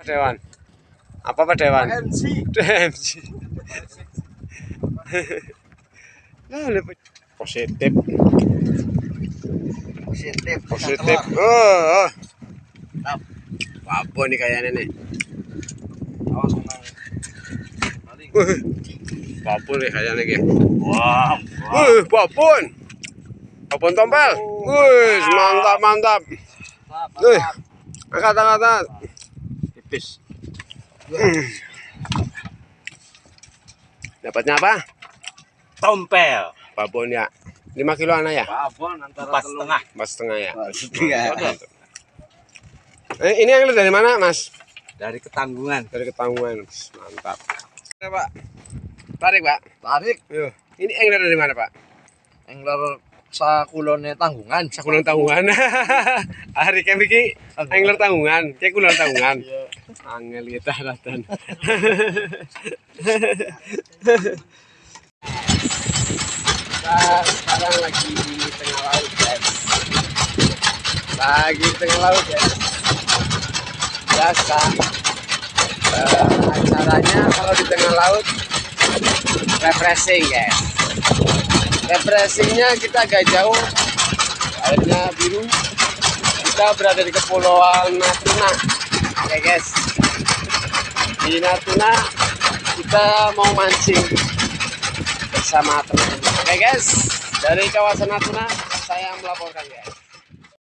Dewan? Apa Pak Dewan? DMC. Positif. Positif. Oh. Apa nih kayaknya nih? Babon nih kayaknya nih. Wah. Babon. Babon tompel. Wih, mantap. Wih, angkat. Tipis. Dapatnya apa? Tompel. Babon ya. 5 kiloan ya? Babon antara 4,5 ya. Setengah. Ini yang dari mana, Mas? Dari Ketanggungan. Dari Ketanggungan. Mantap. Ya, Pak. Tarik, Pak. Tarik. Yo. Ini angler dari mana, Pak? Angler sakulone Tanggungan. Sakulon Tanggungan. Hari kemiki angler Tanggungan. Kayak kulon Tanggungan. Angel kita ratan. Sekarang lagi di tengah laut, guys. Biasa acaranya kalau di tengah laut refreshing, guys. Refreshingnya kita agak jauh, airnya biru. Kita berada di kepulauan Natuna, oke guys. Di Natuna kita mau mancing bersama teman-teman, oke guys. Dari kawasan Natuna saya melaporkan, guys.